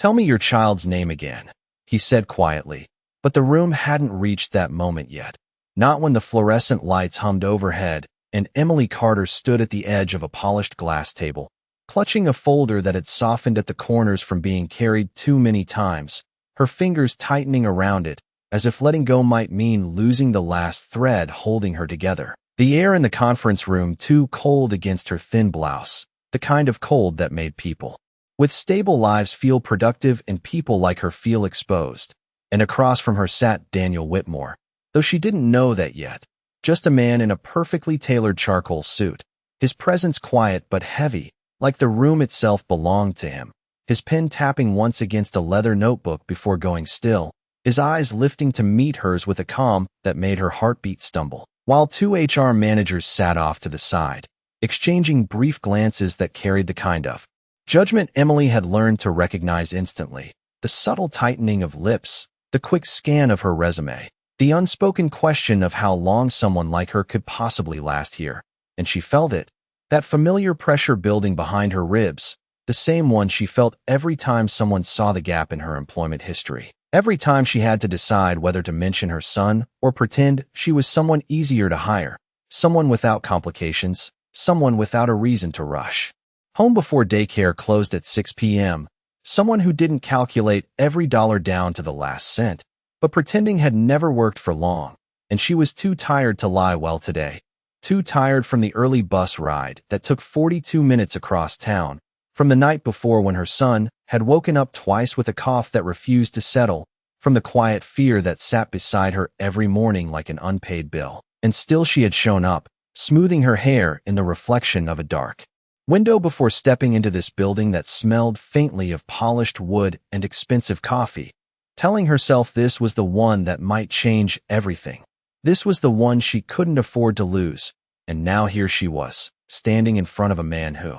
"Tell me your child's name again," he said quietly. But the room hadn't reached that moment yet. Not when the fluorescent lights hummed overhead, and Emily Carter stood at the edge of a polished glass table, clutching a folder that had softened at the corners from being carried too many times, her fingers tightening around it, as if letting go might mean losing the last thread holding her together. The air in the conference room too cold against her thin blouse, the kind of cold that made people with stable lives feel productive and people like her feel exposed. And across from her sat Daniel Whitmore, though she didn't know that yet. Just a man in a perfectly tailored charcoal suit, his presence quiet but heavy, like the room itself belonged to him, his pen tapping once against a leather notebook before going still, his eyes lifting to meet hers with a calm that made her heartbeat stumble, while two HR managers sat off to the side, exchanging brief glances that carried the kind of judgment Emily had learned to recognize instantly, the subtle tightening of lips, the quick scan of her resume, the unspoken question of how long someone like her could possibly last here. And she felt it, that familiar pressure building behind her ribs, the same one she felt every time someone saw the gap in her employment history. Every time she had to decide whether to mention her son or pretend she was someone easier to hire, someone without complications, someone without a reason to rush home before daycare closed at 6 p.m., someone who didn't calculate every dollar down to the last cent, but pretending had never worked for long, and she was too tired to lie well today, too tired from the early bus ride that took 42 minutes across town, from the night before when her son had woken up twice with a cough that refused to settle, from the quiet fear that sat beside her every morning like an unpaid bill. And still she had shown up, smoothing her hair in the reflection of a dark window before stepping into this building that smelled faintly of polished wood and expensive coffee, telling herself this was the one that might change everything. This was the one she couldn't afford to lose, and now here she was, standing in front of a man who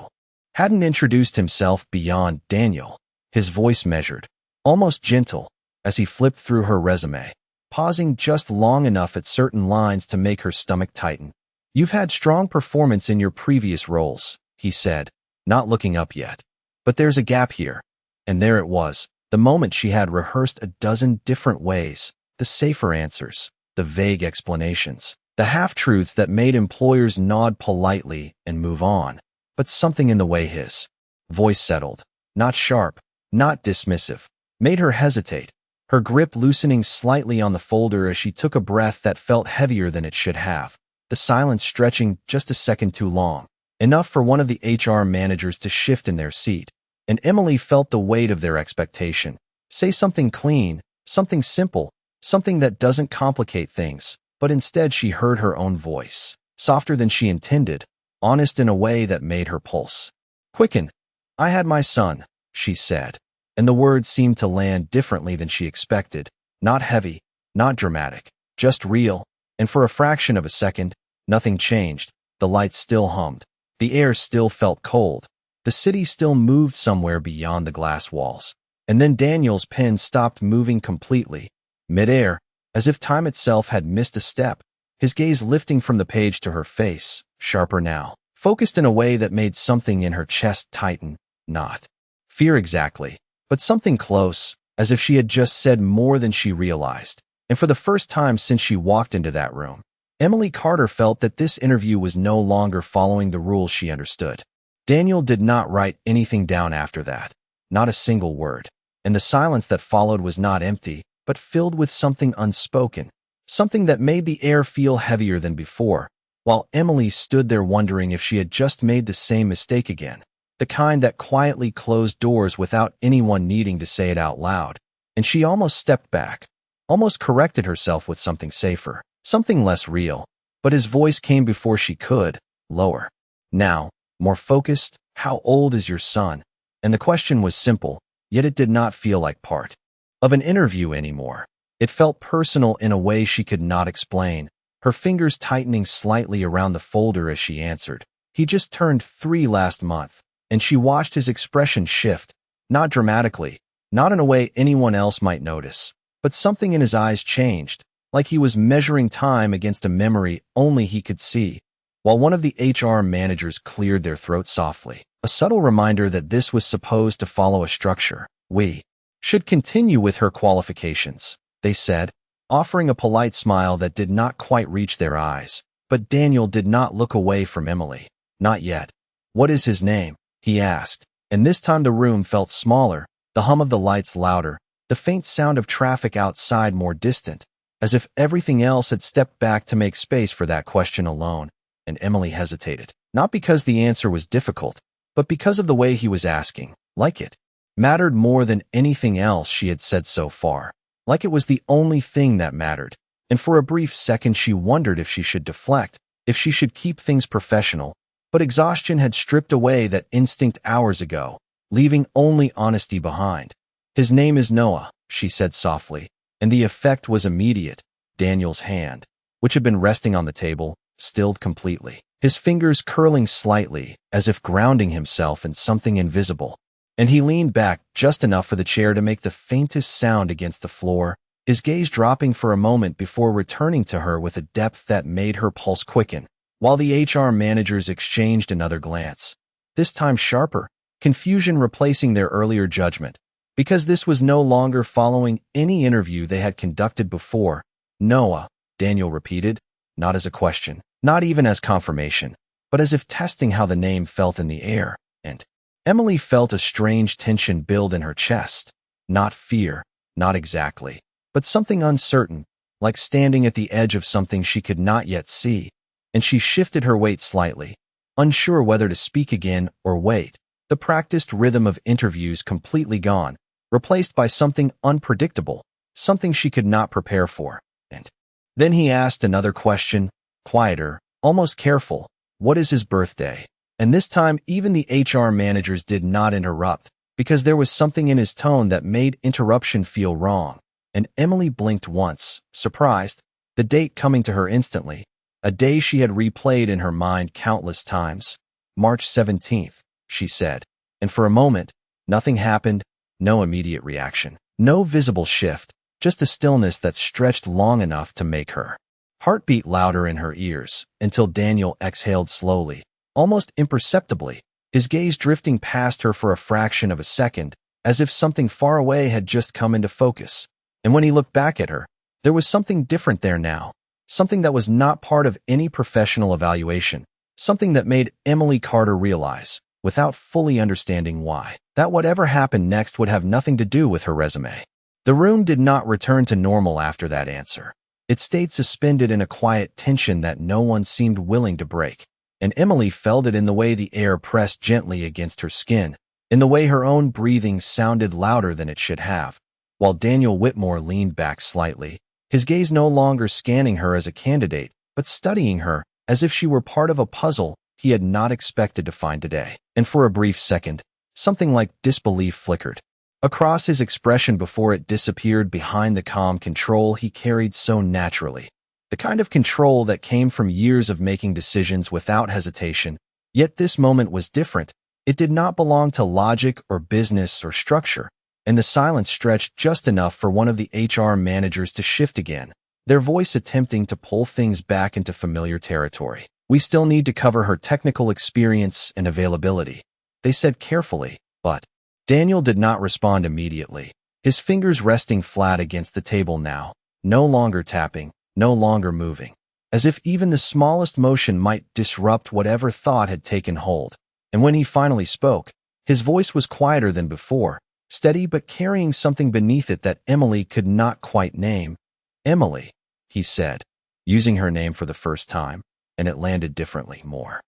hadn't introduced himself beyond Daniel, his voice measured, almost gentle, as he flipped through her resume, pausing just long enough at certain lines to make her stomach tighten. "You've had strong performance in your previous roles," he said, not looking up yet. "But there's a gap here." And there it was, the moment she had rehearsed a dozen different ways, the safer answers, the vague explanations, the half-truths that made employers nod politely and move on. But something in the way his voice settled, not sharp, not dismissive, made her hesitate, her grip loosening slightly on the folder as she took a breath that felt heavier than it should have, the silence stretching just a second too long, enough for one of the HR managers to shift in their seat. And Emily felt the weight of their expectation. Say something clean, something simple, something that doesn't complicate things, but instead she heard her own voice, softer than she intended, honest in a way that made her pulse quicken. "I had my son," she said, and the words seemed to land differently than she expected, not heavy, not dramatic, just real, and for a fraction of a second, nothing changed. The lights still hummed, the air still felt cold, the city still moved somewhere beyond the glass walls. And then Daniel's pen stopped moving completely, mid-air, as if time itself had missed a step, his gaze lifting from the page to her face, sharper now, focused in a way that made something in her chest tighten, not fear exactly, but something close, as if she had just said more than she realized. And for the first time since she walked into that room, Emily Carter felt that this interview was no longer following the rules she understood. Daniel did not write anything down after that, not a single word, and the silence that followed was not empty, but filled with something unspoken, something that made the air feel heavier than before, while Emily stood there wondering if she had just made the same mistake again, the kind that quietly closed doors without anyone needing to say it out loud. And she almost stepped back, almost corrected herself with something safer, something less real. But his voice came before she could, lower. Now, more focused. "How old is your son?" And the question was simple, yet it did not feel like part of an interview anymore. It felt personal in a way she could not explain, her fingers tightening slightly around the folder as she answered. "He just turned 3 last month." And she watched his expression shift, not dramatically, not in a way anyone else might notice, but something in his eyes changed, like he was measuring time against a memory only he could see, while one of the HR managers cleared their throat softly, a subtle reminder that this was supposed to follow a structure. "We should continue with her qualifications, they said, offering a polite smile that did not quite reach their eyes. But Daniel did not look away from Emily. Not yet. What is his name? He asked, and this time the room felt smaller, the hum of the lights louder, the faint sound of traffic outside more distant, as if everything else had stepped back to make space for that question alone, and Emily hesitated. Not because the answer was difficult, but because of the way he was asking. Like it mattered more than anything else she had said so far. Like it was the only thing that mattered. And for a brief second she wondered if she should deflect, if she should keep things professional. But exhaustion had stripped away that instinct hours ago, leaving only honesty behind. His name is Noah, she said softly, and the effect was immediate. Daniel's hand, which had been resting on the table, stilled completely, his fingers curling slightly, as if grounding himself in something invisible. And he leaned back just enough for the chair to make the faintest sound against the floor, his gaze dropping for a moment before returning to her with a depth that made her pulse quicken, while the HR managers exchanged another glance, this time sharper, confusion replacing their earlier judgment, because this was no longer following any interview they had conducted before. Noah, Daniel repeated, not as a question, not even as confirmation, but as if testing how the name felt in the air, and Emily felt a strange tension build in her chest. Not fear, not exactly, but something uncertain, like standing at the edge of something she could not yet see, and she shifted her weight slightly, unsure whether to speak again or wait, the practiced rhythm of interviews completely gone, replaced by something unpredictable, something she could not prepare for. And then he asked another question, quieter, almost careful. What is his birthday? And this time even the HR managers did not interrupt, because there was something in his tone that made interruption feel wrong. And Emily blinked once, surprised, the date coming to her instantly, a day she had replayed in her mind countless times. March 17th, she said, and for a moment, nothing happened, no immediate reaction, no visible shift, just a stillness that stretched long enough to make her heart beat louder in her ears, until Daniel exhaled slowly, almost imperceptibly, his gaze drifting past her for a fraction of a second, as if something far away had just come into focus. And when he looked back at her, there was something different there now, something that was not part of any professional evaluation, something that made Emily Carter realize, without fully understanding why, that whatever happened next would have nothing to do with her resume. The room did not return to normal after that answer. It stayed suspended in a quiet tension that no one seemed willing to break, and Emily felt it in the way the air pressed gently against her skin, in the way her own breathing sounded louder than it should have, while Daniel Whitmore leaned back slightly, his gaze no longer scanning her as a candidate, but studying her as if she were part of a puzzle he had not expected to find today. And for a brief second, something like disbelief flickered across his expression before it disappeared behind the calm control he carried so naturally, the kind of control that came from years of making decisions without hesitation. Yet this moment was different. It did not belong to logic or business or structure, and the silence stretched just enough for one of the HR managers to shift again, their voice attempting to pull things back into familiar territory. We still need to cover her technical experience and availability, they said carefully, but Daniel did not respond immediately, his fingers resting flat against the table now, no longer tapping, no longer moving, as if even the smallest motion might disrupt whatever thought had taken hold. And when he finally spoke, his voice was quieter than before, steady but carrying something beneath it that Emily could not quite name. Emily, he said, using her name for the first time, and it landed differently, more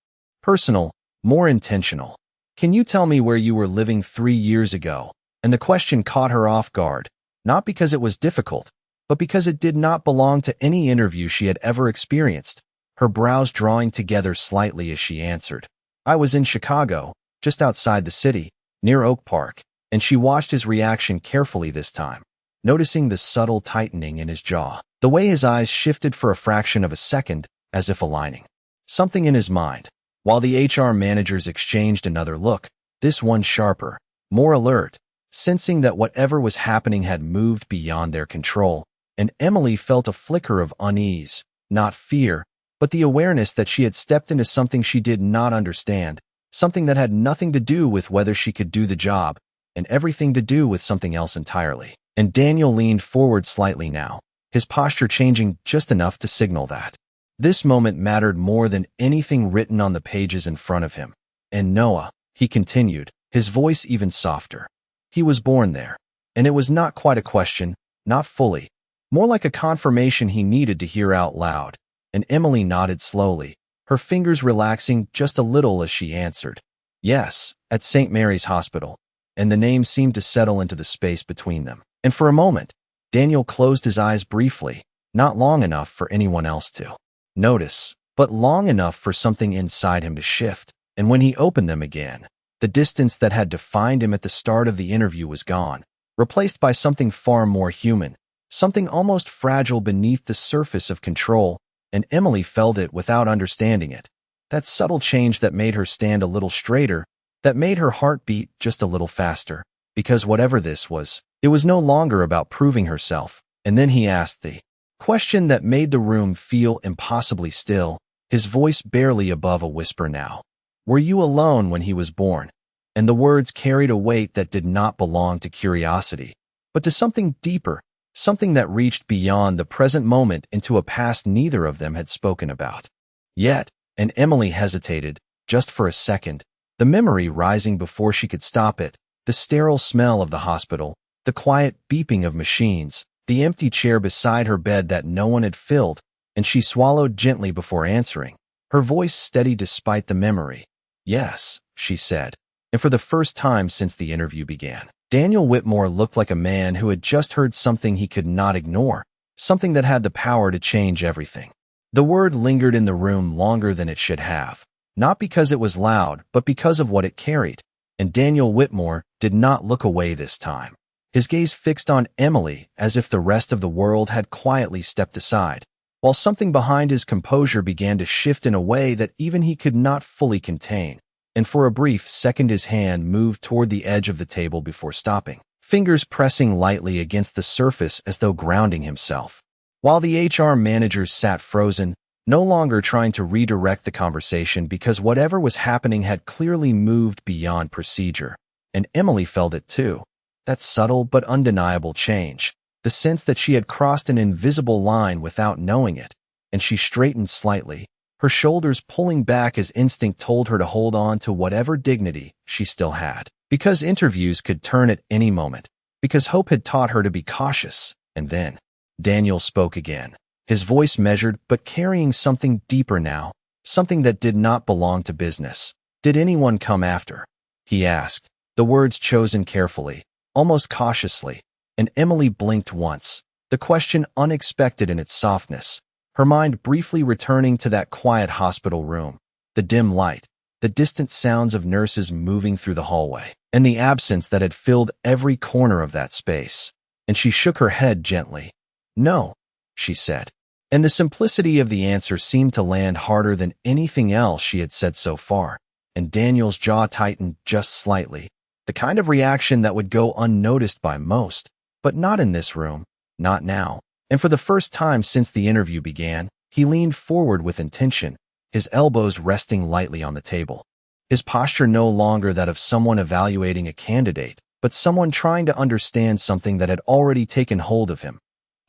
personal, more intentional. Can you tell me where you were living 3 years ago? And the question caught her off guard, not because it was difficult, but because it did not belong to any interview she had ever experienced, her brows drawing together slightly as she answered. I was in Chicago, just outside the city, near Oak Park, and she watched his reaction carefully this time, noticing the subtle tightening in his jaw, the way his eyes shifted for a fraction of a second, as if aligning something in his mind, while the HR managers exchanged another look, this one sharper, more alert, sensing that whatever was happening had moved beyond their control, and Emily felt a flicker of unease, not fear, but the awareness that she had stepped into something she did not understand, something that had nothing to do with whether she could do the job, and everything to do with something else entirely. And Daniel leaned forward slightly now, his posture changing just enough to signal that this moment mattered more than anything written on the pages in front of him. And Noah, he continued, his voice even softer. He was born there, and it was not quite a question, not fully, more like a confirmation he needed to hear out loud. And Emily nodded slowly, her fingers relaxing just a little as she answered, "Yes, at St. Mary's Hospital." And the name seemed to settle into the space between them. And for a moment, Daniel closed his eyes briefly, not long enough for anyone else to notice, but long enough for something inside him to shift. And when he opened them again, the distance that had defined him at the start of the interview was gone, replaced by something far more human, something almost fragile beneath the surface of control, and Emily felt it without understanding it. That subtle change that made her stand a little straighter, that made her heart beat just a little faster, because whatever this was, it was no longer about proving herself. And then he asked the question that made the room feel impossibly still, his voice barely above a whisper now. "Were you alone when he was born?" And the words carried a weight that did not belong to curiosity, but to something deeper, something that reached beyond the present moment into a past neither of them had spoken about yet. And Emily hesitated, just for a second, the memory rising before she could stop it, the sterile smell of the hospital, the quiet beeping of machines, the empty chair beside her bed that no one had filled, and she swallowed gently before answering, her voice steady despite the memory. "Yes," she said, and for the first time since the interview began, Daniel Whitmore looked like a man who had just heard something he could not ignore, something that had the power to change everything. The word lingered in the room longer than it should have, not because it was loud, but because of what it carried, and Daniel Whitmore did not look away this time. His gaze fixed on Emily as if the rest of the world had quietly stepped aside, while something behind his composure began to shift in a way that even he could not fully contain. And for a brief second his hand moved toward the edge of the table before stopping, fingers pressing lightly against the surface as though grounding himself. While the HR managers sat frozen, no longer trying to redirect the conversation because whatever was happening had clearly moved beyond procedure. And Emily felt it too. That subtle but undeniable change, the sense that she had crossed an invisible line without knowing it, and she straightened slightly, her shoulders pulling back as instinct told her to hold on to whatever dignity she still had. Because interviews could turn at any moment, because hope had taught her to be cautious. And then Daniel spoke again, his voice measured but carrying something deeper now, something that did not belong to business. "Did anyone come after?" he asked, the words chosen carefully, almost cautiously, and Emily blinked once, the question unexpected in its softness, her mind briefly returning to that quiet hospital room, the dim light, the distant sounds of nurses moving through the hallway, and the absence that had filled every corner of that space. And she shook her head gently. "No," she said. And the simplicity of the answer seemed to land harder than anything else she had said so far, and Daniel's jaw tightened just slightly, the kind of reaction that would go unnoticed by most, but not in this room, not now. And for the first time since the interview began, he leaned forward with intention, his elbows resting lightly on the table. His posture no longer that of someone evaluating a candidate, but someone trying to understand something that had already taken hold of him.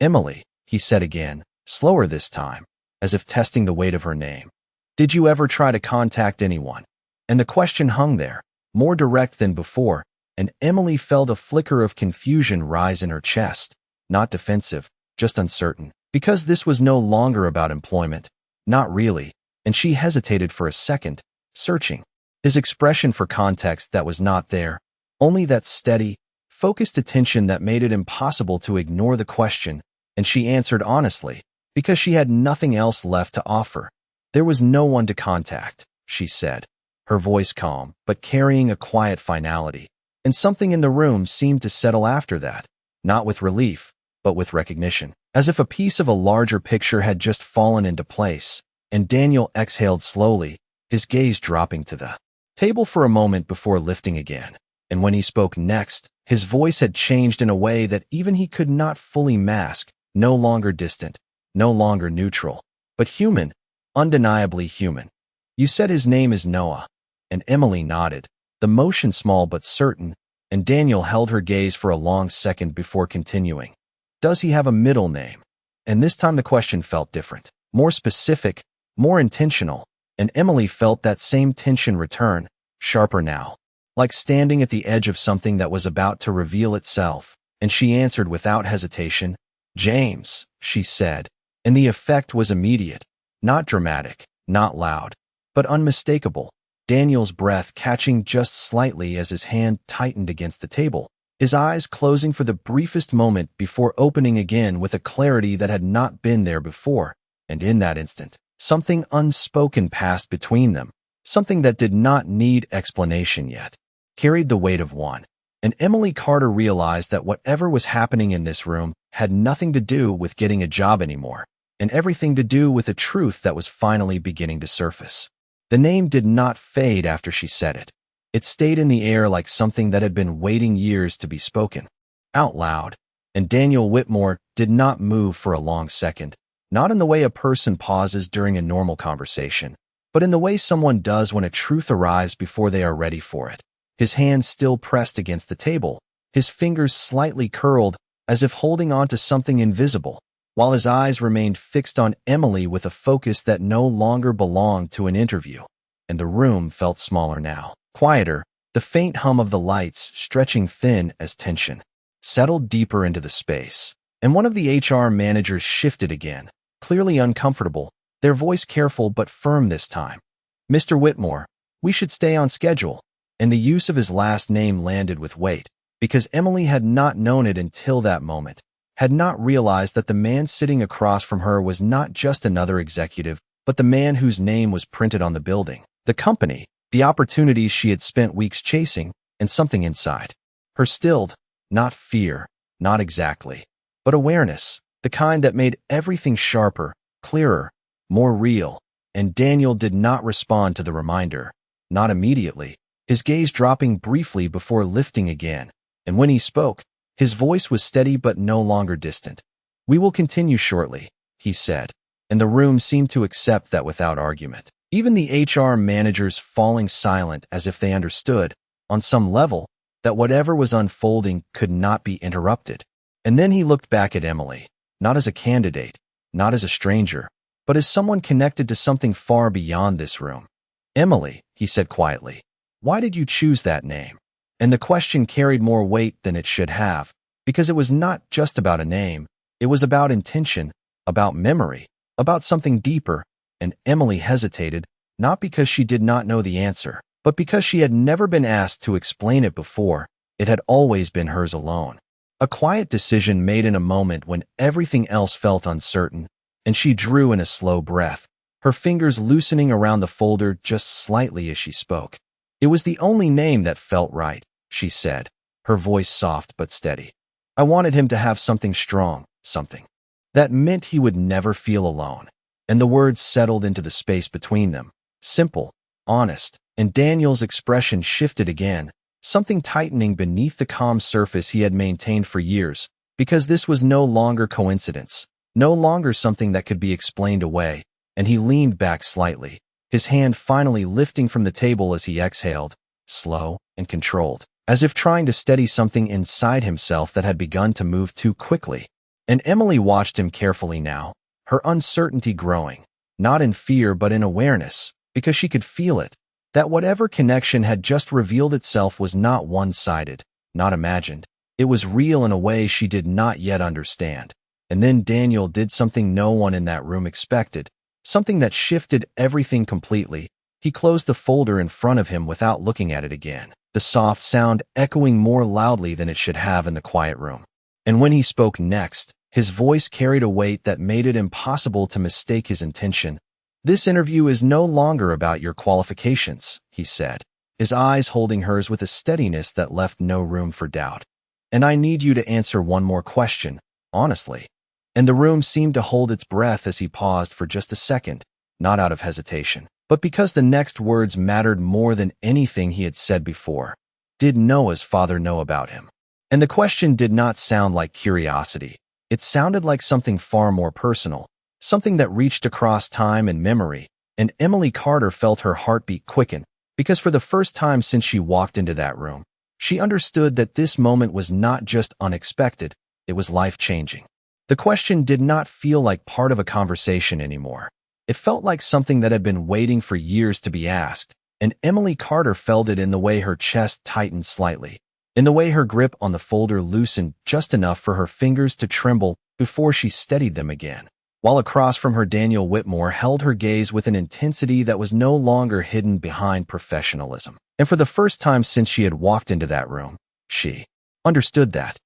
"Emily," he said again, slower this time, as if testing the weight of her name. "Did you ever try to contact anyone?" And the question hung there, more direct than before, and Emily felt a flicker of confusion rise in her chest, not defensive, just uncertain, because this was no longer about employment, not really, and she hesitated for a second, searching his expression for context that was not there, only that steady, focused attention that made it impossible to ignore the question, and she answered honestly, because she had nothing else left to offer. "There was no one to contact," she said, her voice calm, but carrying a quiet finality. And something in the room seemed to settle after that, not with relief, but with recognition, as if a piece of a larger picture had just fallen into place. And Daniel exhaled slowly, his gaze dropping to the table for a moment before lifting again. And when he spoke next, his voice had changed in a way that even he could not fully mask, no longer distant, no longer neutral, but human, undeniably human. "You said his name is Noah." And Emily nodded, the motion small but certain, and Daniel held her gaze for a long second before continuing. Does he have a middle name? And this time the question felt different, more specific, more intentional, and Emily felt that same tension return, sharper now, like standing at the edge of something that was about to reveal itself, and she answered without hesitation, James, she said, and the effect was immediate, not dramatic, not loud, but unmistakable. Daniel's breath catching just slightly as his hand tightened against the table, his eyes closing for the briefest moment before opening again with a clarity that had not been there before, and in that instant, something unspoken passed between them, something that did not need explanation yet, carried the weight of one. And Emily Carter realized that whatever was happening in this room had nothing to do with getting a job anymore, and everything to do with a truth that was finally beginning to surface. The name did not fade after she said it. It stayed in the air like something that had been waiting years to be spoken, out loud, and Daniel Whitmore did not move for a long second, not in the way a person pauses during a normal conversation, but in the way someone does when a truth arrives before they are ready for it. His hands still pressed against the table, his fingers slightly curled as if holding on to something invisible, while his eyes remained fixed on Emily with a focus that no longer belonged to an interview. And the room felt smaller now, quieter, the faint hum of the lights stretching thin as tension settled deeper into the space. And one of the HR managers shifted again, clearly uncomfortable, their voice careful but firm this time. Mr. Whitmore, we should stay on schedule. And the use of his last name landed with weight, because Emily had not known it until that moment, had not realized that the man sitting across from her was not just another executive, but the man whose name was printed on the building, the company, the opportunities she had spent weeks chasing, and something inside her stilled, not fear, not exactly, but awareness, the kind that made everything sharper, clearer, more real. And Daniel did not respond to the reminder, not immediately, his gaze dropping briefly before lifting again, and when he spoke, his voice was steady but no longer distant. We will continue shortly, he said, and the room seemed to accept that without argument. Even the HR managers falling silent as if they understood, on some level, that whatever was unfolding could not be interrupted. And then he looked back at Emily, not as a candidate, not as a stranger, but as someone connected to something far beyond this room. Emily, he said quietly, why did you choose that name? And the question carried more weight than it should have, because it was not just about a name, it was about intention, about memory, about something deeper, and Emily hesitated, not because she did not know the answer, but because she had never been asked to explain it before. It had always been hers alone. A quiet decision made in a moment when everything else felt uncertain, and she drew in a slow breath, her fingers loosening around the folder just slightly as she spoke. It was the only name that felt right, she said, her voice soft but steady. I wanted him to have something strong, something that meant he would never feel alone. And the words settled into the space between them, simple, honest, and Daniel's expression shifted again, something tightening beneath the calm surface he had maintained for years, because this was no longer coincidence, no longer something that could be explained away, and he leaned back slightly, his hand finally lifting from the table as he exhaled, slow and controlled, as if trying to steady something inside himself that had begun to move too quickly. And Emily watched him carefully now, her uncertainty growing, not in fear but in awareness, because she could feel it, that whatever connection had just revealed itself was not one-sided, not imagined. It was real in a way she did not yet understand. And then Daniel did something no one in that room expected, something that shifted everything completely. He closed the folder in front of him without looking at it again, the soft sound echoing more loudly than it should have in the quiet room. And when he spoke next, his voice carried a weight that made it impossible to mistake his intention. This interview is no longer about your qualifications, he said, his eyes holding hers with a steadiness that left no room for doubt. And I need you to answer one more question, honestly. And the room seemed to hold its breath as he paused for just a second, not out of hesitation, but because the next words mattered more than anything he had said before. Did Noah's father know about him? And the question did not sound like curiosity. It sounded like something far more personal, something that reached across time and memory, and Emily Carter felt her heartbeat quicken, because for the first time since she walked into that room, She understood that this moment was not just unexpected, it was life-changing. The question did not feel like part of a conversation anymore. It felt like something that had been waiting for years to be asked, and Emily Carter felt it in the way her chest tightened slightly, in the way her grip on the folder loosened just enough for her fingers to tremble before she steadied them again. While across from her, Daniel Whitmore held her gaze with an intensity that was no longer hidden behind professionalism. And for the first time since she had walked into that room, she understood that.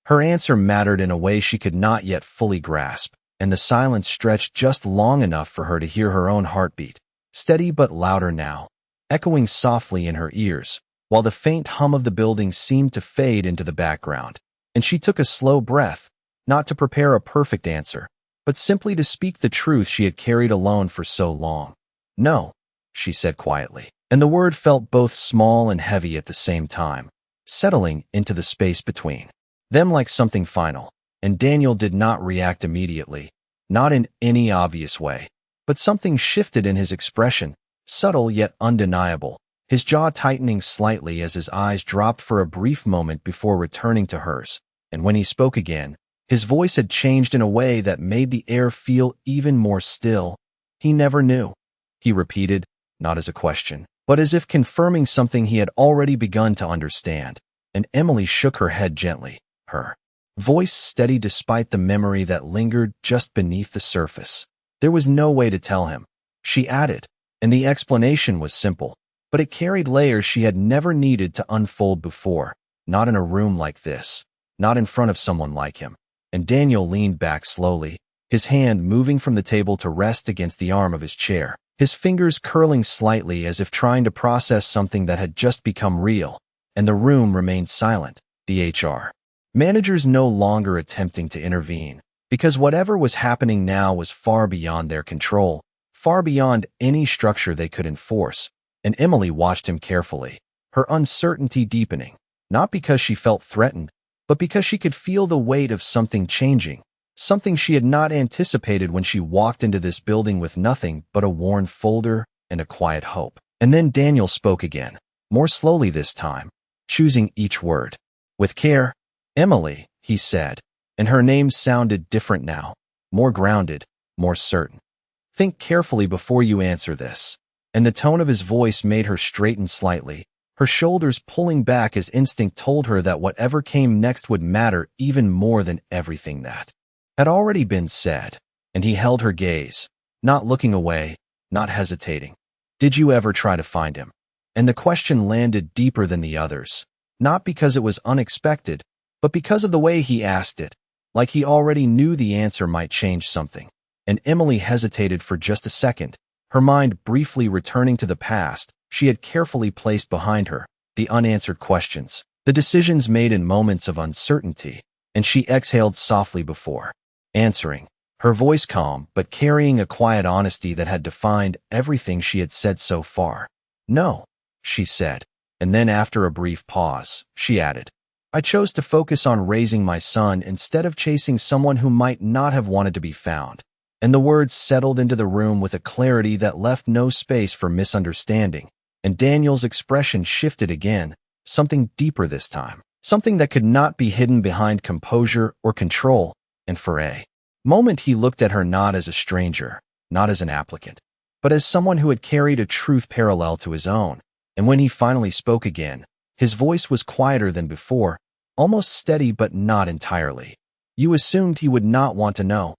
Her answer mattered in a way she could not yet fully grasp, and the silence stretched just long enough for her to hear her own heartbeat, steady but louder now, echoing softly in her ears, while the faint hum of the building seemed to fade into the background. And she took a slow breath, not to prepare a perfect answer, but simply to speak the truth she had carried alone for so long. "No," she said quietly, and the word felt both small and heavy at the same time, settling into the space between them like something final. And Daniel did not react immediately, not in any obvious way, but something shifted in his expression, subtle yet undeniable, his jaw tightening slightly as his eyes dropped for a brief moment before returning to hers. And when he spoke again, his voice had changed in a way that made the air feel even more still. "He never knew," he repeated, not as a question, but as if confirming something he had already begun to understand. And Emily shook her head gently, her voice steady despite the memory that lingered just beneath the surface. "There was no way to tell him," she added, and the explanation was simple, but it carried layers she had never needed to unfold before, not in a room like this, not in front of someone like him. And Daniel leaned back slowly, his hand moving from the table to rest against the arm of his chair, his fingers curling slightly as if trying to process something that had just become real. And the room remained silent, the HR managers no longer attempting to intervene, because whatever was happening now was far beyond their control, far beyond any structure they could enforce. And Emily watched him carefully, her uncertainty deepening, not because she felt threatened, but because she could feel the weight of something changing, something she had not anticipated when she walked into this building with nothing but a worn folder and a quiet hope. And then Daniel spoke again, more slowly this time, choosing each word. "With care, Emily," he said, and her name sounded different now, more grounded, more certain. "Think carefully before you answer this." And the tone of his voice made her straighten slightly, her shoulders pulling back as instinct told her that whatever came next would matter even more than everything that had already been said. And he held her gaze, not looking away, not hesitating. "Did you ever try to find him?" And the question landed deeper than the others, not because it was unexpected, but because of the way he asked it, like he already knew the answer might change something. And Emily hesitated for just a second, her mind briefly returning to the past she had carefully placed behind her, the unanswered questions, the decisions made in moments of uncertainty, and she exhaled softly before answering, her voice calm but carrying a quiet honesty that had defined everything she had said so far. "No," she said, and then after a brief pause, she added, "I chose to focus on raising my son instead of chasing someone who might not have wanted to be found." And the words settled into the room with a clarity that left no space for misunderstanding. And Daniel's expression shifted again, something deeper this time, something that could not be hidden behind composure or control. And for a moment he looked at her not as a stranger, not as an applicant, but as someone who had carried a truth parallel to his own. And when he finally spoke again, his voice was quieter than before, almost steady but not entirely. "You assumed he would not want to know."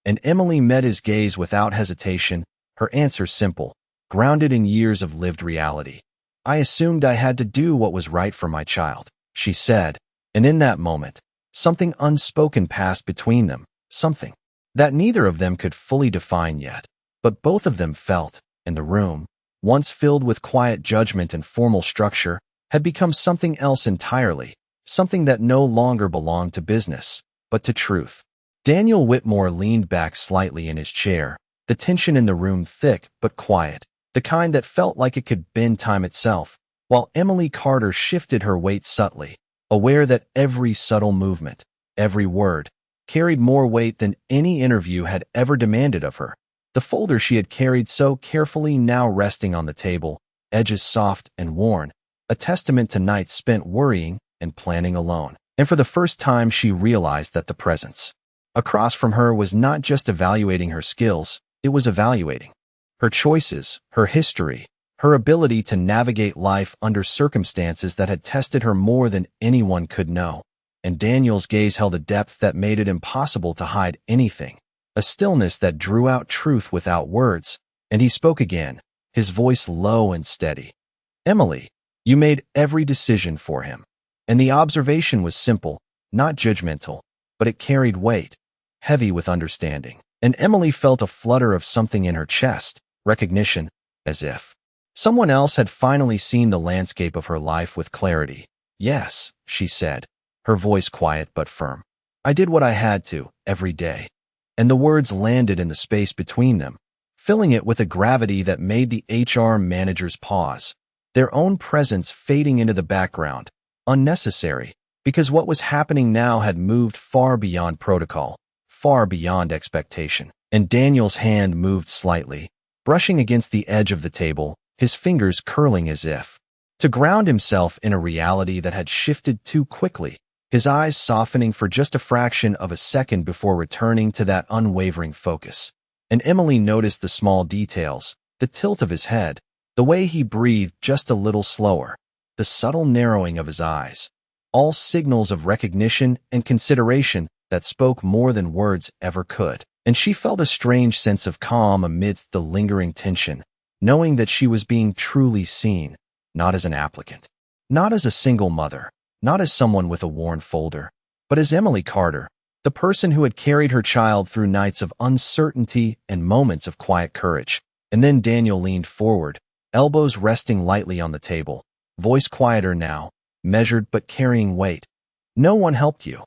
And Emily met his gaze without hesitation, her answer simple, grounded in years of lived reality. "I assumed I had to do what was right for my child," she said, and in that moment, something unspoken passed between them, something that neither of them could fully define yet, but both of them felt, and the room, once filled with quiet judgment and formal structure, had become something else entirely, something that no longer belonged to business, but to truth. Daniel Whitmore leaned back slightly in his chair, the tension in the room thick but quiet, the kind that felt like it could bend time itself, while Emily Carter shifted her weight subtly, aware that every subtle movement, every word, carried more weight than any interview had ever demanded of her. The folder she had carried so carefully now resting on the table, edges soft and worn, a testament to nights spent worrying and planning alone. And for the first time, she realized that the presence across from her was not just evaluating her skills, it was evaluating her choices, her history, her ability to navigate life under circumstances that had tested her more than anyone could know. And Daniel's gaze held a depth that made it impossible to hide anything, a stillness that drew out truth without words. And he spoke again, his voice low and steady. "Emily, you made every decision for him." And the observation was simple, not judgmental, but it carried weight, heavy with understanding. And Emily felt a flutter of something in her chest, recognition, as if someone else had finally seen the landscape of her life with clarity. "Yes," she said, her voice quiet but firm. "I did what I had to, every day." And the words landed in the space between them, filling it with a gravity that made the HR managers pause, their own presence fading into the background, unnecessary, because what was happening now had moved far beyond protocol, far beyond expectation. And Daniel's hand moved slightly, brushing against the edge of the table, his fingers curling as if to ground himself in a reality that had shifted too quickly, his eyes softening for just a fraction of a second before returning to that unwavering focus. And Emily noticed the small details, the tilt of his head, the way he breathed just a little slower, the subtle narrowing of his eyes, all signals of recognition and consideration that spoke more than words ever could. And she felt a strange sense of calm amidst the lingering tension, knowing that she was being truly seen, not as an applicant, not as a single mother, not as someone with a worn folder, but as Emily Carter, the person who had carried her child through nights of uncertainty and moments of quiet courage. And then Daniel leaned forward, elbows resting lightly on the table, voice quieter now, measured but carrying weight. "No one helped you,"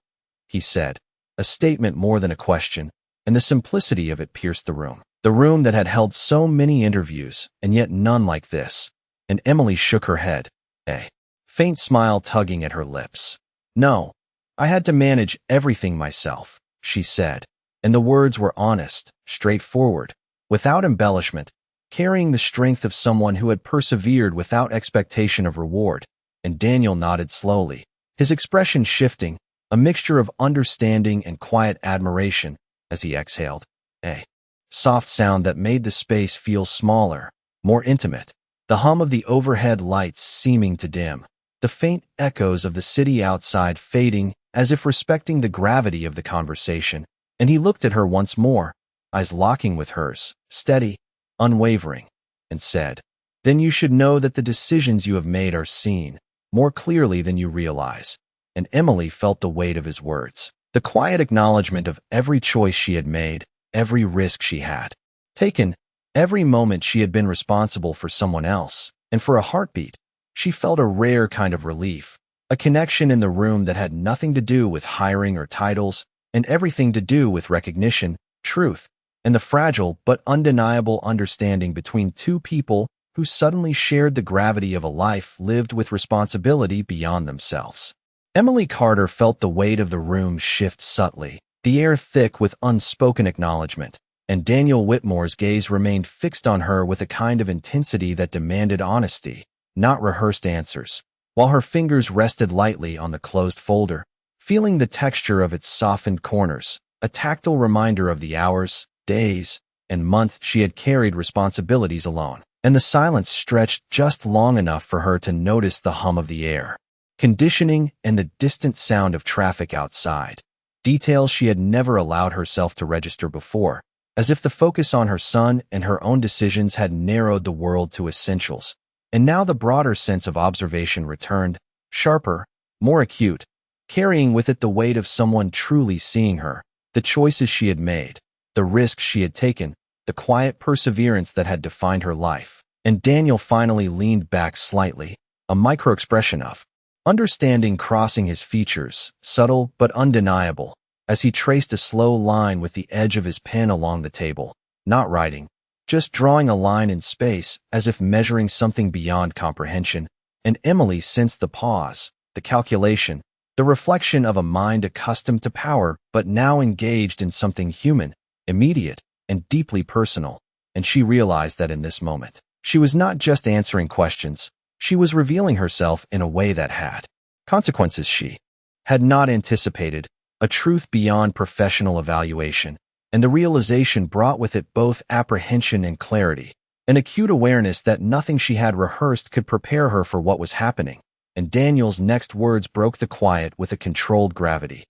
he said, a statement more than a question, and the simplicity of it pierced the room that had held so many interviews, and yet none like this. And Emily shook her head, a faint smile tugging at her lips. "No, I had to manage everything myself," she said, and the words were honest, straightforward, without embellishment, carrying the strength of someone who had persevered without expectation of reward. And Daniel nodded slowly, his expression shifting, a mixture of understanding and quiet admiration, as he exhaled, a soft sound that made the space feel smaller, more intimate, the hum of the overhead lights seeming to dim, the faint echoes of the city outside fading as if respecting the gravity of the conversation. And he looked at her once more, eyes locking with hers, steady, unwavering, and said, "Then you should know that the decisions you have made are seen, more clearly than you realize." And Emily felt the weight of his words, the quiet acknowledgement of every choice she had made, every risk she had taken, every moment she had been responsible for someone else. And for a heartbeat, she felt a rare kind of relief, a connection in the room that had nothing to do with hiring or titles, and everything to do with recognition, truth, and the fragile but undeniable understanding between two people who suddenly shared the gravity of a life lived with responsibility beyond themselves. Emily Carter felt the weight of the room shift subtly, the air thick with unspoken acknowledgement, and Daniel Whitmore's gaze remained fixed on her with a kind of intensity that demanded honesty, not rehearsed answers, while her fingers rested lightly on the closed folder, feeling the texture of its softened corners, a tactile reminder of the hours, days, and months she had carried responsibilities alone. And the silence stretched just long enough for her to notice the hum of the air conditioning and the distant sound of traffic outside, details she had never allowed herself to register before, as if the focus on her son and her own decisions had narrowed the world to essentials. And now the broader sense of observation returned, sharper, more acute, carrying with it the weight of someone truly seeing her, the choices she had made, the risks she had taken, the quiet perseverance that had defined her life. And Daniel finally leaned back slightly, a micro-expression of understanding crossing his features, subtle but undeniable, as he traced a slow line with the edge of his pen along the table, not writing, just drawing a line in space as if measuring something beyond comprehension. And Emily sensed the pause, the calculation, the reflection of a mind accustomed to power but now engaged in something human, immediate, and deeply personal. And she realized that in this moment, she was not just answering questions, She was revealing herself in a way that had consequences she had not anticipated, a truth beyond professional evaluation, and the realization brought with it both apprehension and clarity, an acute awareness that nothing she had rehearsed could prepare her for what was happening. And Daniel's next words broke the quiet with a controlled gravity.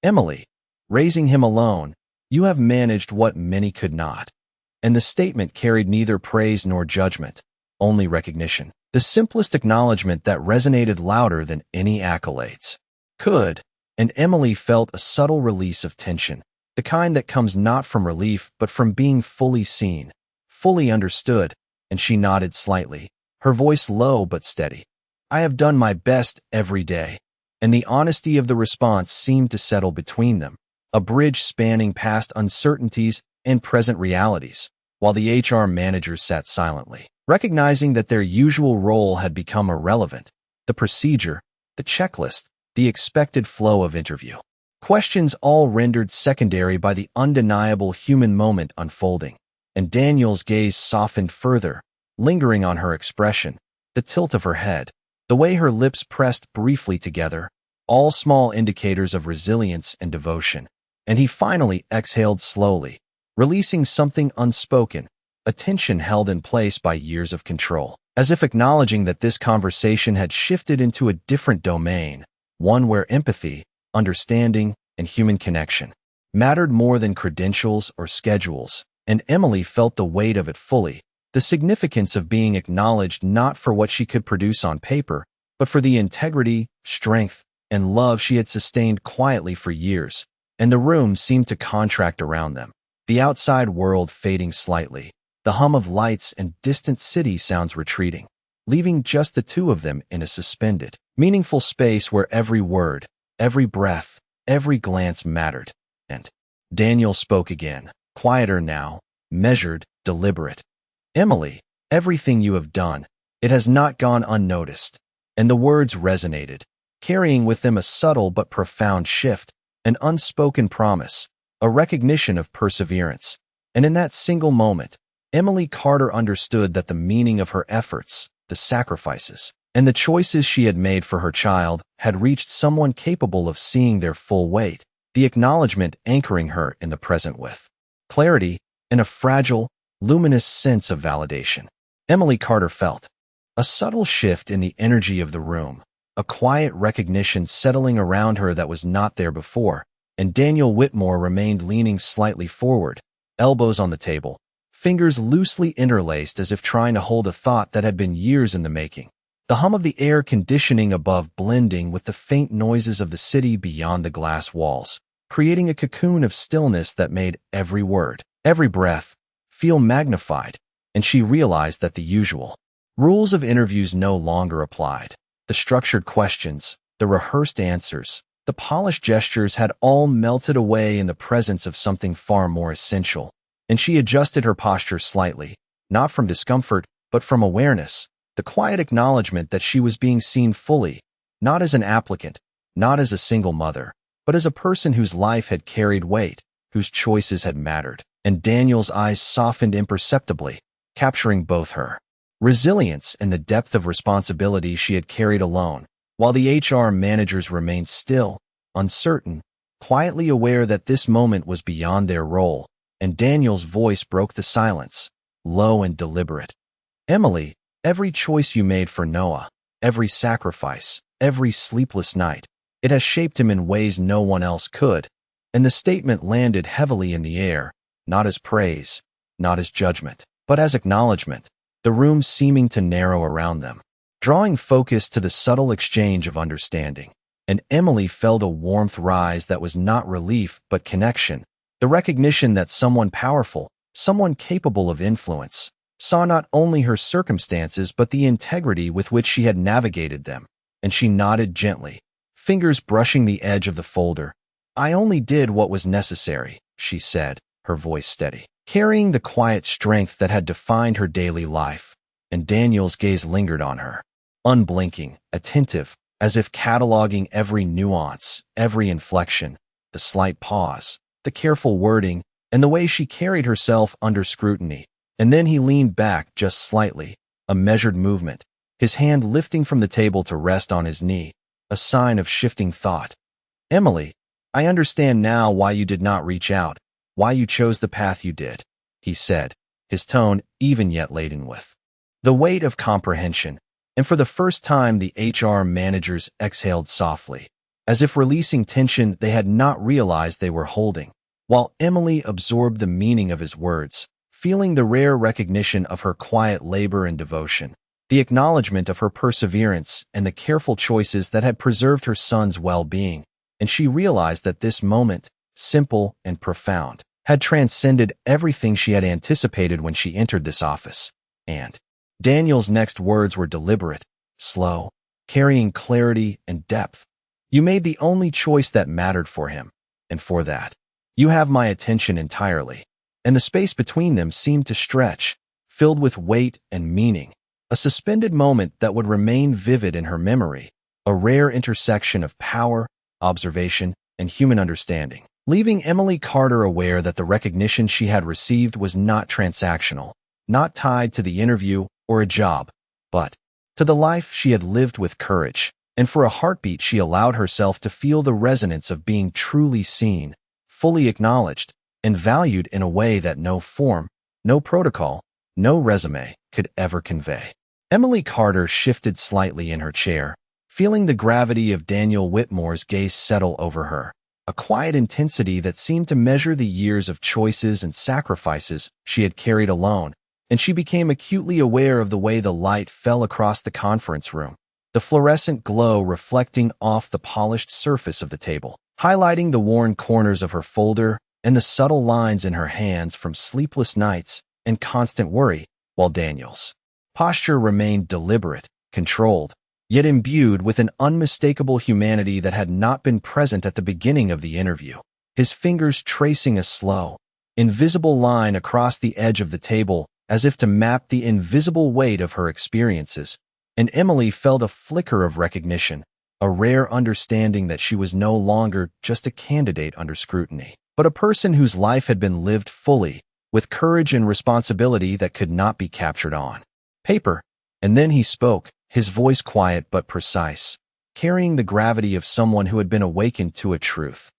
"Emily, raising him alone, you have managed what many could not." And the statement carried neither praise nor judgment, only recognition. The simplest acknowledgement that resonated louder than any accolades could, and Emily felt a subtle release of tension, the kind that comes not from relief but from being fully seen, fully understood, and she nodded slightly, her voice low but steady. "I have done my best every day." And the honesty of the response seemed to settle between them, a bridge spanning past uncertainties and present realities, while the HR managers sat silently, recognizing that their usual role had become irrelevant. The procedure, the checklist, the expected flow of interview questions all rendered secondary by the undeniable human moment unfolding. And Daniel's gaze softened further, lingering on her expression, the tilt of her head, the way her lips pressed briefly together, all small indicators of resilience and devotion. And he finally exhaled slowly, releasing something unspoken, a tension held in place by years of control, as if acknowledging that this conversation had shifted into a different domain, one where empathy, understanding, and human connection mattered more than credentials or schedules. And Emily felt the weight of it fully, the significance of being acknowledged not for what she could produce on paper, but for the integrity, strength, and love she had sustained quietly for years. And the room seemed to contract around them, the outside world fading slightly, the hum of lights and distant city sounds retreating, leaving just the two of them in a suspended, meaningful space where every word, every breath, every glance mattered. And Daniel spoke again, quieter now, measured, deliberate. "Emily, everything you have done, it has not gone unnoticed." And the words resonated, carrying with them a subtle but profound shift, an unspoken promise, a recognition of perseverance. And in that single moment, Emily Carter understood that the meaning of her efforts, the sacrifices, and the choices she had made for her child had reached someone capable of seeing their full weight, the acknowledgement anchoring her in the present with clarity and a fragile, luminous sense of validation. Emily Carter felt a subtle shift in the energy of the room, a quiet recognition settling around her that was not there before, and Daniel Whitmore remained leaning slightly forward, elbows on the table, fingers loosely interlaced as if trying to hold a thought that had been years in the making. The hum of the air conditioning above blending with the faint noises of the city beyond the glass walls, creating a cocoon of stillness that made every word, every breath, feel magnified, and she realized that the usual rules of interviews no longer applied. The structured questions, the rehearsed answers, the polished gestures had all melted away in the presence of something far more essential, and she adjusted her posture slightly, not from discomfort, but from awareness, the quiet acknowledgement that she was being seen fully, not as an applicant, not as a single mother, but as a person whose life had carried weight, whose choices had mattered. And Daniel's eyes softened imperceptibly, capturing both her resilience and the depth of responsibility she had carried alone, while the HR managers remained still, uncertain, quietly aware that this moment was beyond their role. And Daniel's voice broke the silence, low and deliberate. "Emily, every choice you made for Noah, every sacrifice, every sleepless night, it has shaped him in ways no one else could." And the statement landed heavily in the air, not as praise, not as judgment, but as acknowledgement, the room seeming to narrow around them, drawing focus to the subtle exchange of understanding. And Emily felt a warmth rise that was not relief but connection, the recognition that someone powerful, someone capable of influence, saw not only her circumstances but the integrity with which she had navigated them. And she nodded gently, fingers brushing the edge of the folder. "I only did what was necessary," she said, her voice steady, carrying the quiet strength that had defined her daily life. And Daniel's gaze lingered on her, unblinking, attentive, as if cataloging every nuance, every inflection, the slight pause, the careful wording, and the way she carried herself under scrutiny. And then he leaned back just slightly, a measured movement, his hand lifting from the table to rest on his knee, a sign of shifting thought. "Emily, I understand now why you did not reach out, why you chose the path you did," he said, his tone even yet laden with the weight of comprehension, and for the first time the HR managers exhaled softly, as if releasing tension they had not realized they were holding, while Emily absorbed the meaning of his words, feeling the rare recognition of her quiet labor and devotion, the acknowledgement of her perseverance and the careful choices that had preserved her son's well-being, and she realized that this moment, simple and profound, had transcended everything she had anticipated when she entered this office. And Daniel's next words were deliberate, slow, carrying clarity and depth. "You made the only choice that mattered for him, and for that, you have my attention entirely." And the space between them seemed to stretch, filled with weight and meaning, a suspended moment that would remain vivid in her memory, a rare intersection of power, observation, and human understanding, leaving Emily Carter aware that the recognition she had received was not transactional, not tied to the interview or a job, but to the life she had lived with courage, and for a heartbeat she allowed herself to feel the resonance of being truly seen, fully acknowledged, and valued in a way that no form, no protocol, no resume could ever convey. Emily Carter shifted slightly in her chair, feeling the gravity of Daniel Whitmore's gaze settle over her, a quiet intensity that seemed to measure the years of choices and sacrifices she had carried alone, and she became acutely aware of the way the light fell across the conference room, the fluorescent glow reflecting off the polished surface of the table, highlighting the worn corners of her folder and the subtle lines in her hands from sleepless nights and constant worry, while Daniel's posture remained deliberate, controlled, yet imbued with an unmistakable humanity that had not been present at the beginning of the interview, his fingers tracing a slow, invisible line across the edge of the table as if to map the invisible weight of her experiences, and Emily felt a flicker of recognition, a rare understanding that she was no longer just a candidate under scrutiny, but a person whose life had been lived fully, with courage and responsibility that could not be captured on paper. And then he spoke, his voice quiet but precise, carrying the gravity of someone who had been awakened to a truth.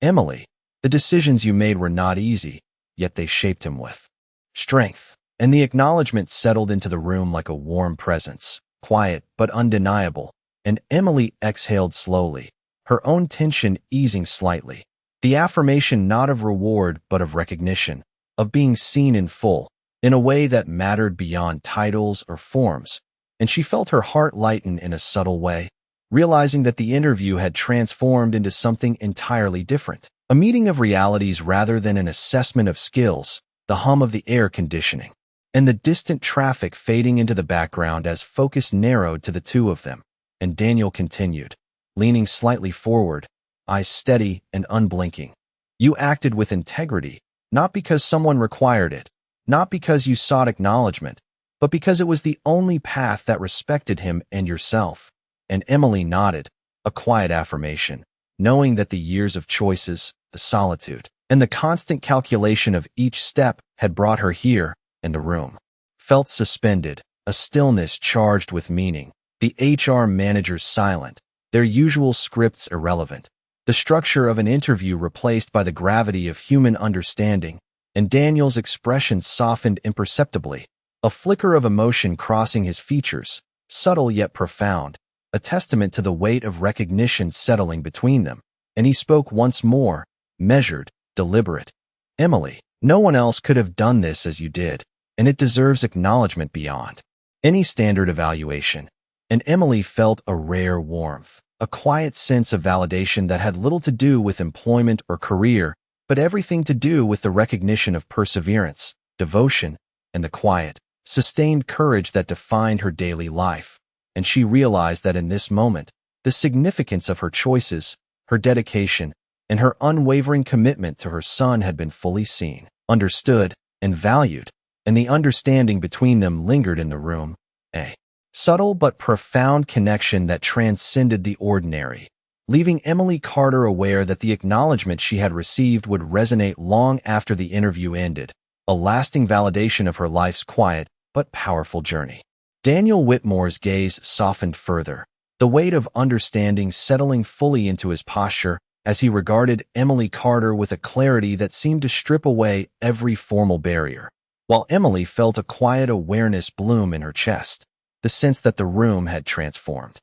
"Emily, the decisions you made were not easy, yet they shaped him with strength." And the acknowledgement settled into the room like a warm presence, quiet but undeniable, and Emily exhaled slowly, her own tension easing slightly. The affirmation not of reward but of recognition, of being seen in full, in a way that mattered beyond titles or forms, and she felt her heart lighten in a subtle way, realizing that the interview had transformed into something entirely different, a meeting of realities rather than an assessment of skills, the hum of the air conditioning, and the distant traffic fading into the background as focus narrowed to the two of them. And Daniel continued, leaning slightly forward, eyes steady and unblinking. "You acted with integrity, not because someone required it, not because you sought acknowledgement, but because it was the only path that respected him and yourself." And Emily nodded, a quiet affirmation, knowing that the years of choices, the solitude, and the constant calculation of each step had brought her here, and the room felt suspended, a stillness charged with meaning, the HR managers silent, their usual scripts irrelevant, the structure of an interview replaced by the gravity of human understanding, and Daniel's expression softened imperceptibly, a flicker of emotion crossing his features, subtle yet profound, a testament to the weight of recognition settling between them. And he spoke once more, measured, deliberate. "Emily, no one else could have done this as you did, and it deserves acknowledgement beyond any standard evaluation." And Emily felt a rare warmth, a quiet sense of validation that had little to do with employment or career, but everything to do with the recognition of perseverance, devotion, and the quiet, sustained courage that defined her daily life. And she realized that in this moment, the significance of her choices, her dedication, and her unwavering commitment to her son had been fully seen, understood, and valued, and the understanding between them lingered in the room, a subtle but profound connection that transcended the ordinary, leaving Emily Carter aware that the acknowledgement she had received would resonate long after the interview ended, a lasting validation of her life's quiet but powerful journey. Daniel Whitmore's gaze softened further, the weight of understanding settling fully into his posture as he regarded Emily Carter with a clarity that seemed to strip away every formal barrier, while Emily felt a quiet awareness bloom in her chest, the sense that the room had transformed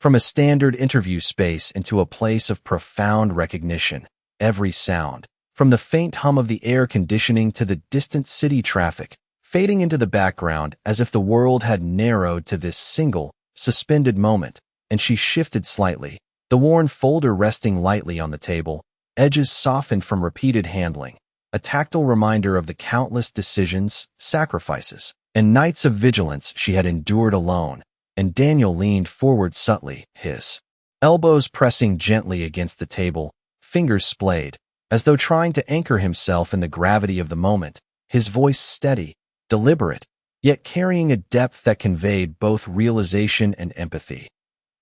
from a standard interview space into a place of profound recognition. Every sound, from the faint hum of the air conditioning to the distant city traffic, fading into the background as if the world had narrowed to this single, suspended moment, and she shifted slightly, the worn folder resting lightly on the table, edges softened from repeated handling, a tactile reminder of the countless decisions, sacrifices, and nights of vigilance she had endured alone. And Daniel leaned forward subtly, his elbows pressing gently against the table, fingers splayed, as though trying to anchor himself in the gravity of the moment, his voice steady, deliberate, yet carrying a depth that conveyed both realization and empathy.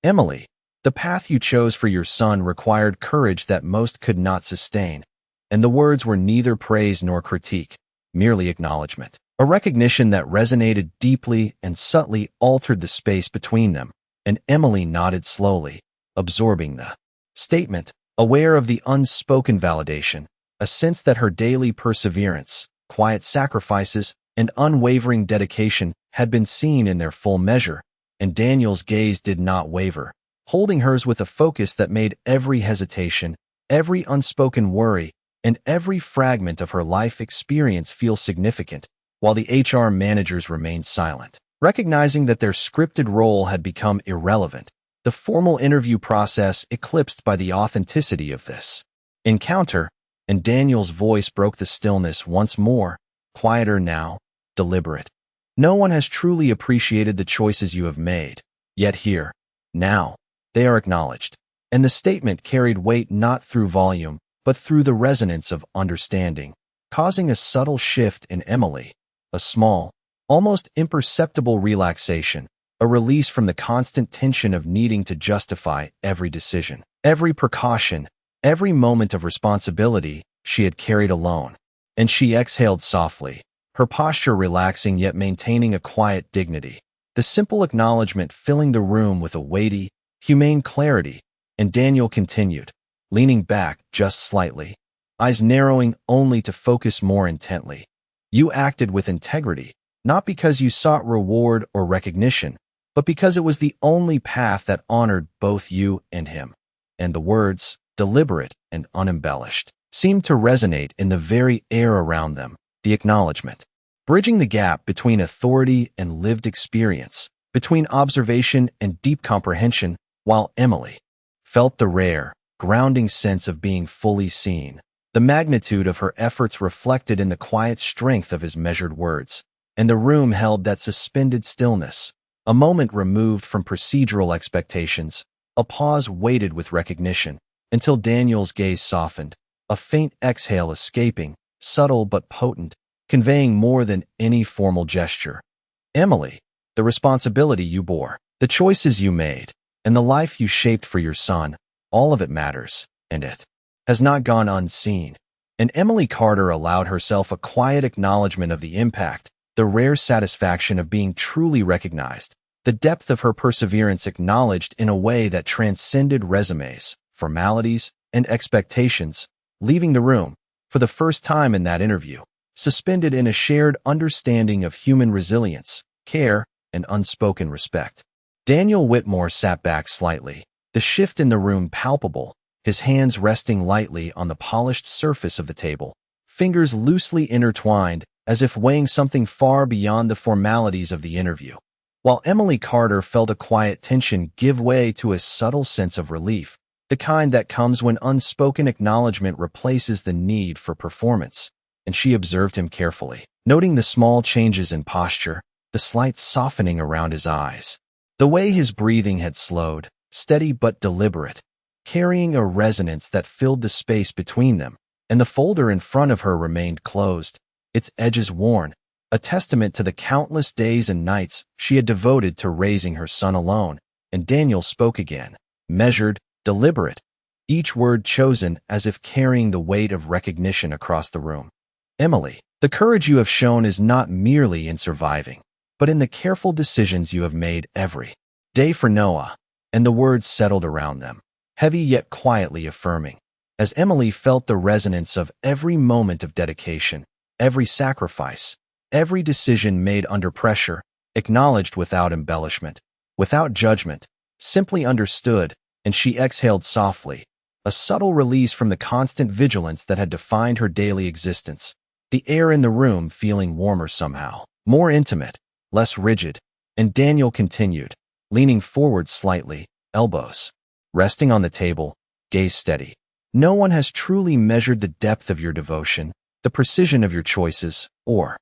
Emily, the path you chose for your son required courage that most could not sustain, and the words were neither praise nor critique, merely acknowledgement. A recognition that resonated deeply and subtly altered the space between them, and Emily nodded slowly, absorbing the statement, aware of the unspoken validation, a sense that her daily perseverance, quiet sacrifices, and unwavering dedication had been seen in their full measure, and Daniel's gaze did not waver, holding hers with a focus that made every hesitation, every unspoken worry, and every fragment of her life experience feel significant, while the HR managers remained silent, recognizing that their scripted role had become irrelevant, the formal interview process eclipsed by the authenticity of this encounter, and Daniel's voice broke the stillness once more, quieter now, deliberate. No one has truly appreciated the choices you have made, yet here, now, they are acknowledged. And the statement carried weight not through volume, but through the resonance of understanding, causing a subtle shift in Emily, a small, almost imperceptible relaxation, a release from the constant tension of needing to justify every decision, every precaution, every moment of responsibility she had carried alone. And she exhaled softly, her posture relaxing yet maintaining a quiet dignity, the simple acknowledgement filling the room with a weighty, humane clarity. And Daniel continued, leaning back just slightly, eyes narrowing only to focus more intently. You acted with integrity, not because you sought reward or recognition, but because it was the only path that honored both you and him. And the words, deliberate and unembellished, seemed to resonate in the very air around them, the acknowledgement, bridging the gap between authority and lived experience, between observation and deep comprehension, while Emily felt the rare, grounding sense of being fully seen, the magnitude of her efforts reflected in the quiet strength of his measured words, and the room held that suspended stillness, a moment removed from procedural expectations, a pause weighted with recognition, until Daniel's gaze softened, a faint exhale escaping, subtle but potent, conveying more than any formal gesture. Emily, the responsibility you bore, the choices you made, and the life you shaped for your son, all of it matters, and it has not gone unseen. And Emily Carter allowed herself a quiet acknowledgement of the impact, the rare satisfaction of being truly recognized, the depth of her perseverance acknowledged in a way that transcended resumes, formalities, and expectations, leaving the room, for the first time in that interview, suspended in a shared understanding of human resilience, care, and unspoken respect. Daniel Whitmore sat back slightly, the shift in the room palpable, his hands resting lightly on the polished surface of the table, fingers loosely intertwined, as if weighing something far beyond the formalities of the interview. While Emily Carter felt a quiet tension give way to a subtle sense of relief, the kind that comes when unspoken acknowledgement replaces the need for performance, and she observed him carefully, noting the small changes in posture, the slight softening around his eyes, the way his breathing had slowed, steady but deliberate, carrying a resonance that filled the space between them, and the folder in front of her remained closed, its edges worn, a testament to the countless days and nights she had devoted to raising her son alone. And Daniel spoke again, measured, deliberate, each word chosen as if carrying the weight of recognition across the room. Emily, the courage you have shown is not merely in surviving. but in the careful decisions you have made every day for Noah. And the words settled around them, heavy yet quietly affirming, as Emily felt the resonance of every moment of dedication, every sacrifice, every decision made under pressure, acknowledged without embellishment, without judgment, simply understood, and she exhaled softly, a subtle release from the constant vigilance that had defined her daily existence, the air in the room feeling warmer somehow, more intimate, less rigid, and Daniel continued, leaning forward slightly, elbows resting on the table, gaze steady. No one has truly measured the depth of your devotion, the precision of your choices, or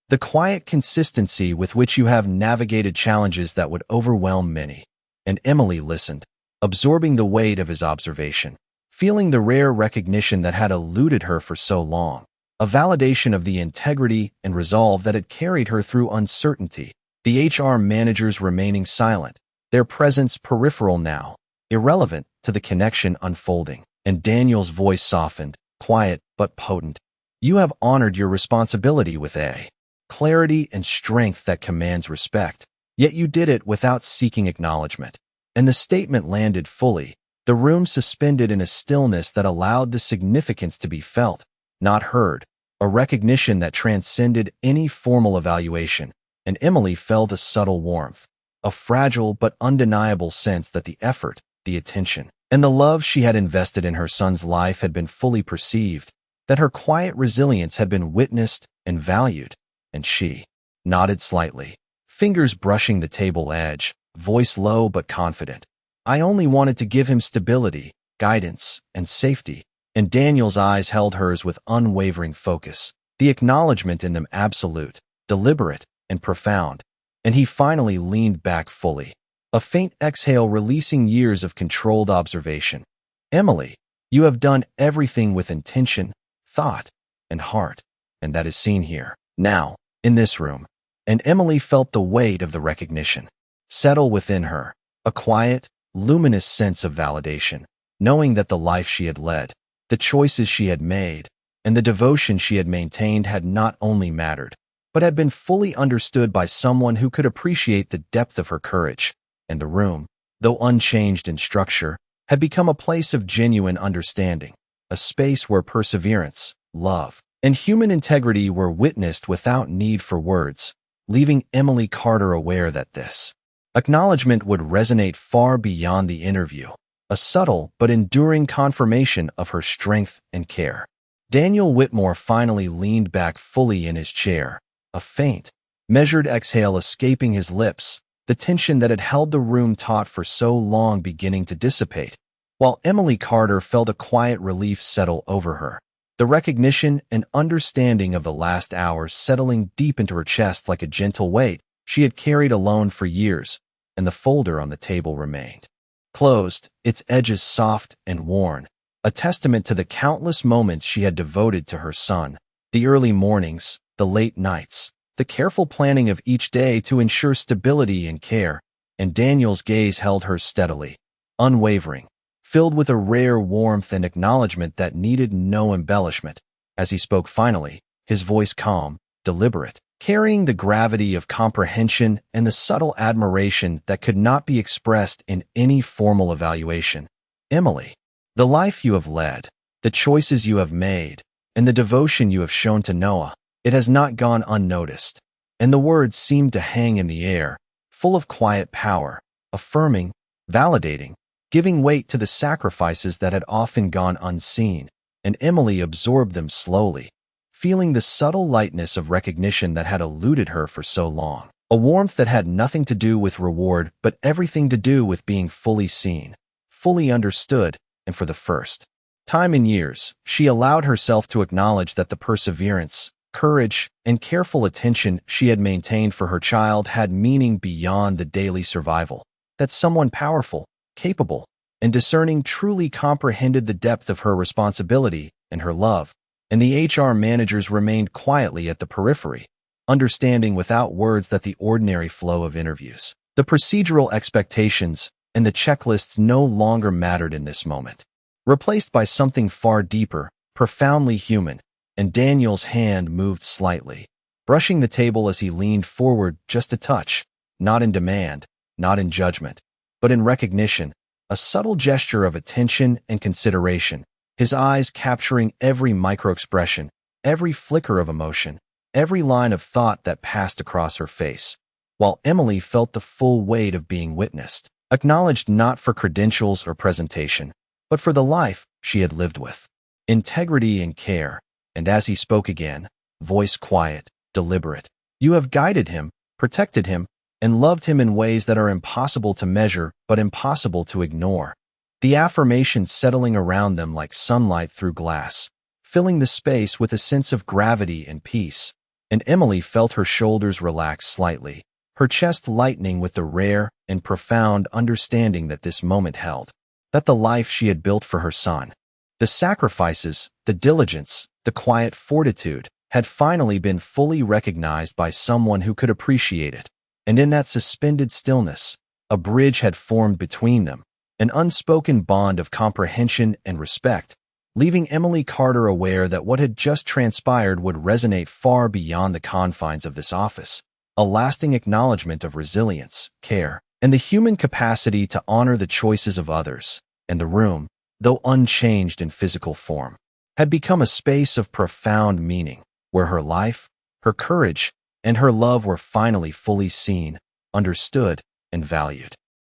the quiet consistency with which you have navigated challenges that would overwhelm many. And Emily listened, absorbing the weight of his observation, feeling the rare recognition that had eluded her for so long, a validation of the integrity and resolve that had carried her through uncertainty. The HR managers remaining silent, their presence peripheral now, irrelevant to the connection unfolding. And Daniel's voice softened, quiet but potent. You have honored your responsibility with a clarity and strength that commands respect, yet you did it without seeking acknowledgement. And the statement landed fully, the room suspended in a stillness that allowed the significance to be felt, not heard, a recognition that transcended any formal evaluation. And Emily felt a subtle warmth, a fragile but undeniable sense that the effort, the attention, and the love she had invested in her son's life had been fully perceived, that her quiet resilience had been witnessed and valued. And she nodded slightly, fingers brushing the table edge, voice low but confident. I only wanted to give him stability, guidance, and safety. And Daniel's eyes held hers with unwavering focus, the acknowledgement in them absolute, deliberate, and profound. And he finally leaned back fully, a faint exhale releasing years of controlled observation. Emily, you have done everything with intention, thought, and heart, and that is seen here, now, in this room. And Emily felt the weight of the recognition settle within her, a quiet, luminous sense of validation, knowing that the life she had led, the choices she had made, and the devotion she had maintained had not only mattered, but had been fully understood by someone who could appreciate the depth of her courage. And the room, though unchanged in structure, had become a place of genuine understanding, a space where perseverance, love, and human integrity were witnessed without need for words, leaving Emily Carter aware that this acknowledgement would resonate far beyond the interview, a subtle but enduring confirmation of her strength and care. Daniel Whitmore finally leaned back fully in his chair, a faint, measured exhale escaping his lips, the tension that had held the room taut for so long beginning to dissipate, while Emily Carter felt a quiet relief settle over her, the recognition and understanding of the last hours settling deep into her chest like a gentle weight she had carried alone for years. And the folder on the table remained closed, its edges soft and worn, a testament to the countless moments she had devoted to her son, the early mornings, the late nights, the careful planning of each day to ensure stability and care. And Daniel's gaze held hers steadily, unwavering, filled with a rare warmth and acknowledgement that needed no embellishment. As he spoke finally, his voice calm, deliberate, carrying the gravity of comprehension and the subtle admiration that could not be expressed in any formal evaluation. Emily, the life you have led, the choices you have made, and the devotion you have shown to Noah, it has not gone unnoticed. And the words seemed to hang in the air, full of quiet power, affirming, validating, giving weight to the sacrifices that had often gone unseen. And Emily absorbed them slowly, feeling the subtle lightness of recognition that had eluded her for so long, a warmth that had nothing to do with reward but everything to do with being fully seen, fully understood. And for the first time in years, she allowed herself to acknowledge that the perseverance, courage, and careful attention she had maintained for her child had meaning beyond the daily survival, that someone powerful, capable, and discerning truly comprehended the depth of her responsibility and her love. And the HR managers remained quietly at the periphery, understanding without words that the ordinary flow of interviews, the procedural expectations, and the checklists no longer mattered in this moment, replaced by something far deeper, profoundly human. And Daniel's hand moved slightly, brushing the table as he leaned forward just a touch, not in demand, not in judgment, but in recognition, a subtle gesture of attention and consideration, his eyes capturing every microexpression, every flicker of emotion, every line of thought that passed across her face, while Emily felt the full weight of being witnessed, acknowledged not for credentials or presentation, but for the life she had lived with integrity and care. And as he spoke again, voice quiet, deliberate, "You have guided him, protected him, and loved him in ways that are impossible to measure but impossible to ignore." The affirmation settling around them like sunlight through glass, filling the space with a sense of gravity and peace. And Emily felt her shoulders relax slightly, her chest lightening with the rare and profound understanding that this moment held, that the life she had built for her son, the sacrifices, the diligence, the quiet fortitude, had finally been fully recognized by someone who could appreciate it. And in that suspended stillness, a bridge had formed between them, an unspoken bond of comprehension and respect, leaving Emily Carter aware that what had just transpired would resonate far beyond the confines of this office, a lasting acknowledgement of resilience, care, and the human capacity to honor the choices of others. And the room, though unchanged in physical form, had become a space of profound meaning, where her life, her courage, and her love were finally fully seen, understood, and valued.